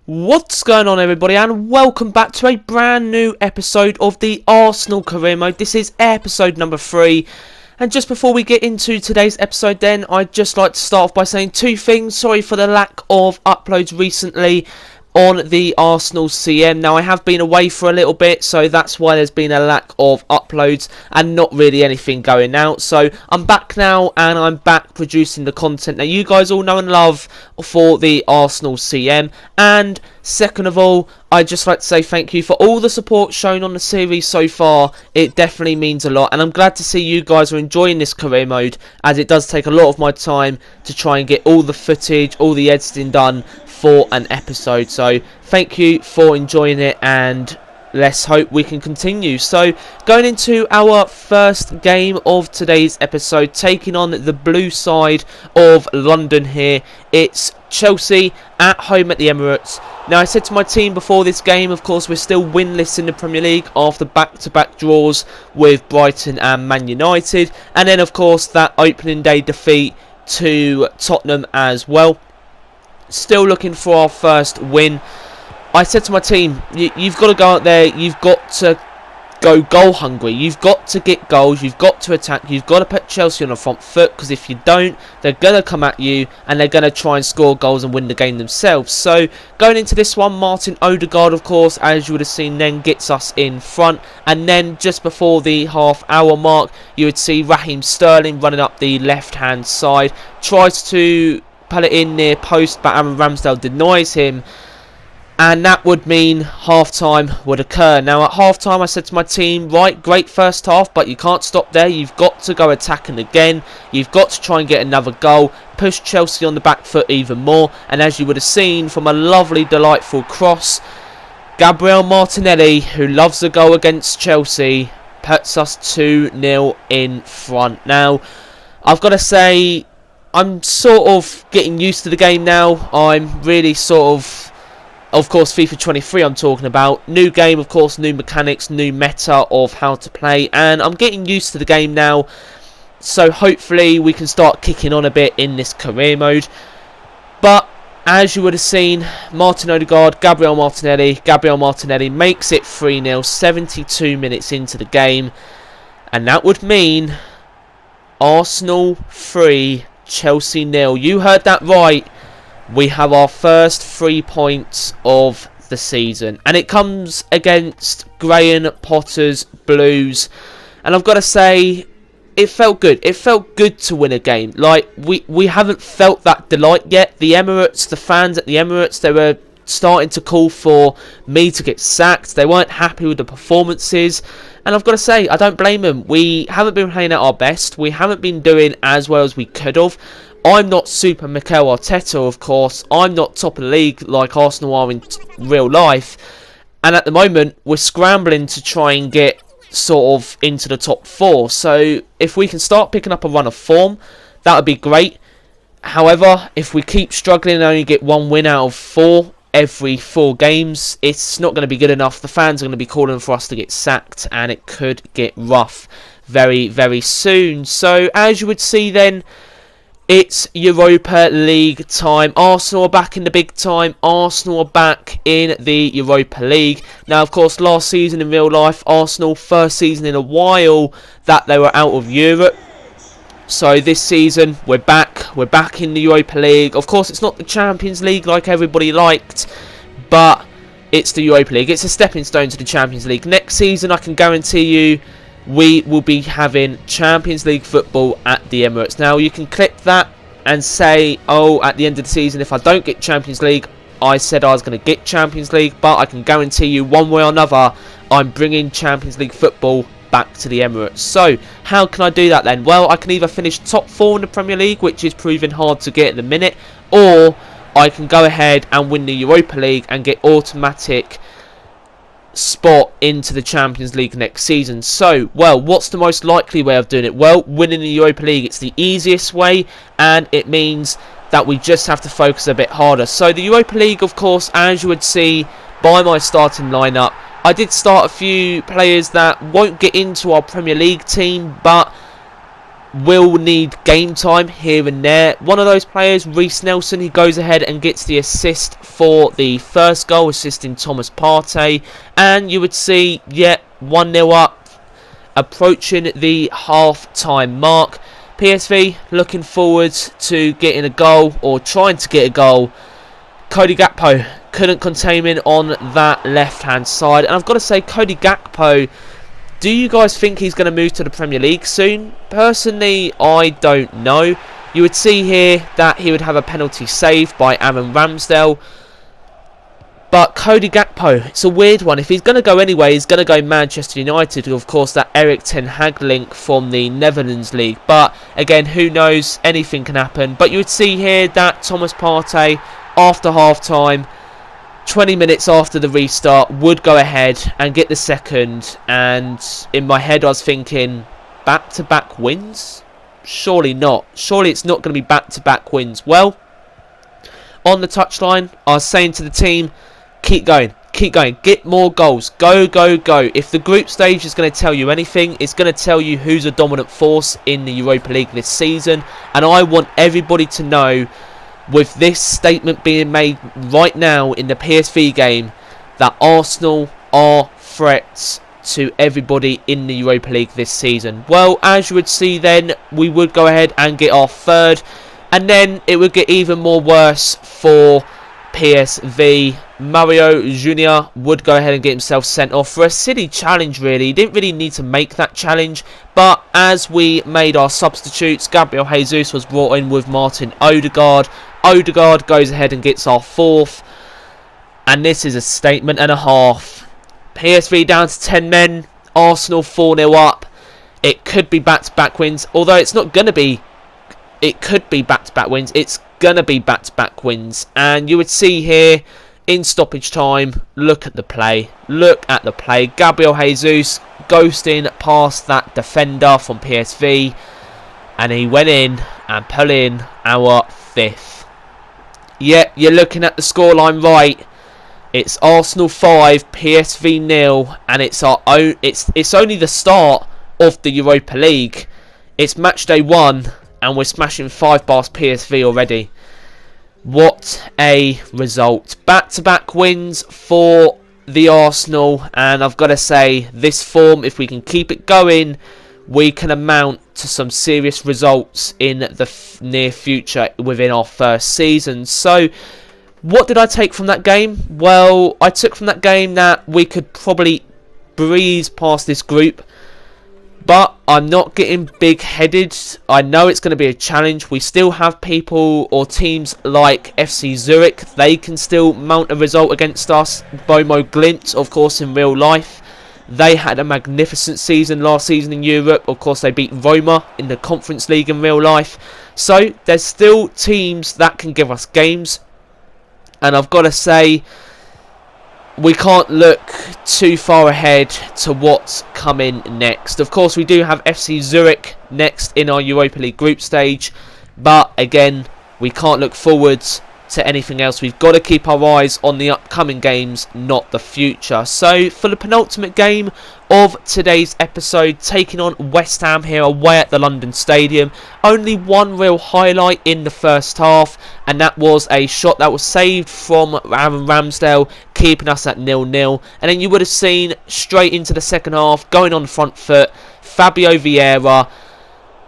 What's going on, everybody, and welcome back to a brand new episode of the Arsenal career mode. This is episode number 3, and just before we get into today's episode then, I'd just like to start off by saying two things. Sorry for the lack of uploads recently on the Arsenal CM. Now, I have been away for a little bit, so that's why there's been a lack of uploads and not really anything going out. So I'm back now, and I'm back producing the content that you guys all know and love for the Arsenal CM. And second of all, I'd just like to say thank you for all the support shown on the series so far. It definitely means a lot, and I'm glad to see you guys are enjoying this career mode, as it does take a lot of my time to try and get all the footage, all the editing done for an episode. So thank you for enjoying it, and let's hope we can continue. So going into our first game of today's episode, taking on the blue side of London here, it's Chelsea at home at the Emirates. Now, I said to my team before this game, of course, we're still winless in the Premier League after back-to-back draws with Brighton and Man United, and then of course that opening day defeat to Tottenham as well. Still looking for our first win. I said to my team, you've got to go out there, you've got to go goal hungry, you've got to get goals, you've got to attack, you've got to put Chelsea on the front foot, because if you don't, they're going to come at you and they're going to try and score goals and win the game themselves. So going into this one, Martin Odegaard, of course, as you would have seen then, gets us in front, and then just before the half-hour mark, you would see Raheem Sterling running up the left-hand side, tries to put it in near post, but Aaron Ramsdale denies him, and that would mean half-time would occur. Now, at half-time, I said to my team, right, great first half, but you can't stop there. You've got to go attacking again. You've got to try and get another goal, push Chelsea on the back foot even more, and as you would have seen from a lovely, delightful cross, Gabriel Martinelli, who loves a goal against Chelsea, puts us 2-0 in front. Now, I've got to say, I'm sort of getting used to the game now. I'm really sort of course, FIFA 23 I'm talking about. New game, of course, new mechanics, new meta of how to play, and I'm getting used to the game now. So hopefully we can start kicking on a bit in this career mode. But as you would have seen, Martin Odegaard, Gabriel Martinelli makes it 3-0, 72 minutes into the game, and that would mean Arsenal 3, Chelsea 0. You heard that right. We have our first 3 points of the season, and it comes against Graham Potter's Blues, and I've got to say, it felt good. It felt good to win a game. Like, we haven't felt that delight yet. The Emirates, the fans at the Emirates, they were starting to call for me to get sacked. They weren't happy with the performances, and I've got to say, I don't blame them. We haven't been playing at our best. We haven't been doing as well as we could have. I'm not Super Mikel Arteta, of course. I'm not top of the league like Arsenal are in real life. And at the moment, we're scrambling to try and get sort of into the top 4. So if we can start picking up a run of form, that would be great. However, if we keep struggling and only get 1 win out of 4 every 4 games, it's not going to be good enough. The fans are going to be calling for us to get sacked, and it could get rough very, very soon. So as you would see then, it's Europa League time. Arsenal are back in the big time. Arsenal are back in the Europa League. Now, of course, last season in real life, Arsenal, first season in a while that they were out of Europe. So this season, we're back. We're back in the Europa League. Of course, it's not the Champions League like everybody liked, but it's the Europa League. It's a stepping stone to the Champions League. Next season, I can guarantee you, we will be having Champions League football at the Emirates. Now, you can clip that and say, oh, at the end of the season, if I don't get Champions League, I said I was going to get Champions League, but I can guarantee you, one way or another, I'm bringing Champions League football back to the Emirates. So, how can I do that then? Well, I can either finish top 4 in the Premier League, which is proving hard to get at the minute, or I can go ahead and win the Europa League and get automatic spot into the Champions League next season. So, well, what's the most likely way of doing it? Well, winning the Europa League, it's the easiest way, and it means that we just have to focus a bit harder. So the Europa League, of course, as you would see by my starting lineup, I did start a few players that won't get into our Premier League team, but will need game time here and there. One of those players, Reece Nelson, he goes ahead and gets the assist for the first goal, assisting Thomas Partey. And you would see, 1-0 up, approaching the half-time mark. PSV looking forward to getting a goal, or trying to get a goal. Cody Gakpo couldn't contain him on that left-hand side. And I've got to say, Cody Gakpo, do you guys think he's going to move to the Premier League soon? Personally, I don't know. You would see here that he would have a penalty saved by Aaron Ramsdale. But Cody Gakpo, it's a weird one. If he's going to go anyway, he's going to go Manchester United. Of course, that Erik ten Hag link from the Netherlands League. But again, who knows? Anything can happen. But you would see here that Thomas Partey, after half-time, 20 minutes after the restart, would go ahead and get the second. And in my head I was thinking, back-to-back wins? Surely not. Surely it's not going to be back-to-back wins. Well, on the touchline, I was saying to the team, keep going, get more goals, go. If the group stage is going to tell you anything, it's going to tell you who's a dominant force in the Europa League this season. And I want everybody to know, with this statement being made right now in the PSV game, that Arsenal are threats to everybody in the Europa League this season. Well, as you would see then, we would go ahead and get our third, and then it would get even more worse for PSV. Mario Jr. would go ahead and get himself sent off for a silly challenge, really. He didn't really need to make that challenge, but as we made our substitutes, Gabriel Jesus was brought in with Martin Odegaard. Odegaard goes ahead and gets our fourth, and this is a statement and a half. PSV down to 10 men, Arsenal 4-0 up. It could be back-to-back wins, although it's not going to be. It could be back-to-back wins. It's going to be back-to-back wins. And you would see here, in stoppage time, look at the play. Gabriel Jesus ghosting past that defender from PSV. And he went in and pulled in our fifth. Yeah, you're looking at the scoreline right. It's Arsenal 5, PSV 0, and it's our own. It's only the start of the Europa League. It's match day 1, and we're smashing 5 bars PSV already. What a result! Back-to-back wins for the Arsenal, and I've got to say, this form, if we can keep it going, we can amount to some serious results in the near future within our first season. So, what did I take from that game? Well, I took from that game that we could probably breeze past this group, but I'm not getting big-headed. I know it's going to be a challenge. We still have people or teams like FC Zurich. They can still mount a result against us. Bomo Glint, of course, in real life. They had a magnificent season last season in Europe. Of course, they beat Roma in the Conference League in real life. So, there's still teams that can give us games. And I've got to say, we can't look too far ahead to what's coming next. Of course, we do have FC Zurich next in our Europa League group stage. But, again, we can't look forwards to anything else. We've got to keep our eyes on the upcoming games, not the future. So for the penultimate game of today's episode, taking on West Ham here away at the London Stadium, only one real highlight in the first half, and that was a shot that was saved from Aaron Ramsdale, keeping us at 0-0. And then you would have seen straight into the second half, going on the front foot, Fabio Vieira.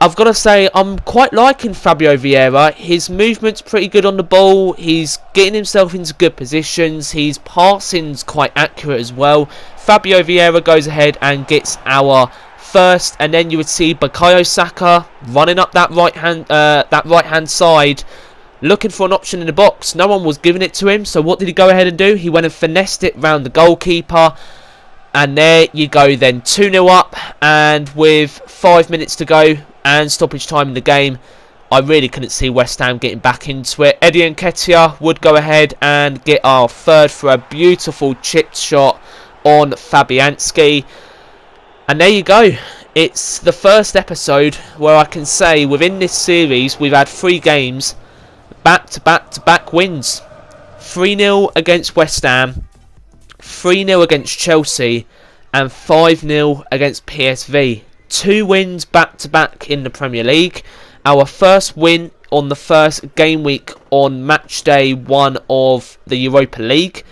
I've got to say, I'm quite liking Fabio Vieira. His movement's pretty good on the ball. He's getting himself into good positions. His passing's quite accurate as well. Fabio Vieira goes ahead and gets our first, and then you would see Bukayo Saka running up that right hand side, looking for an option in the box. No one was giving it to him. So what did he go ahead and do? He went and finessed it round the goalkeeper. And there you go then, 2-0 up, and with 5 minutes to go and stoppage time in the game, I really couldn't see West Ham getting back into it. Eddie Nketiah would go ahead and get our third for a beautiful chipped shot on Fabianski. And there you go. It's the first episode where I can say within this series we've had 3 games back-to-back-to-back wins. 3-0 against West Ham, 3-0 against Chelsea, and 5-0 against PSV. 2 wins back to back in the Premier League. Our first win on the first game week on match day 1 of the Europa League.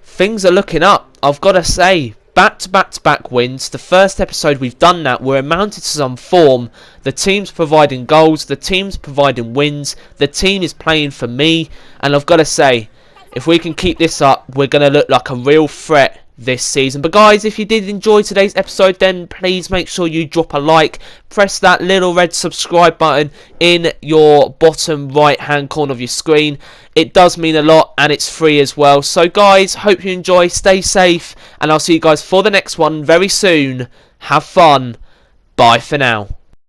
Things are looking up, I've got to say. Back to back wins. The first episode we've done that. We're amounted to some form. The team's providing goals. The team's providing wins. The team is playing for me. And I've got to say, if we can keep this up, we're going to look like a real threat this season. But guys, if you did enjoy today's episode, then please make sure you drop a like, press that little red subscribe button in your bottom right hand corner of your screen. It does mean a lot and it's free as well. So guys, hope you enjoy, stay safe, and I'll see you guys for the next one very soon. Have fun. Bye for now.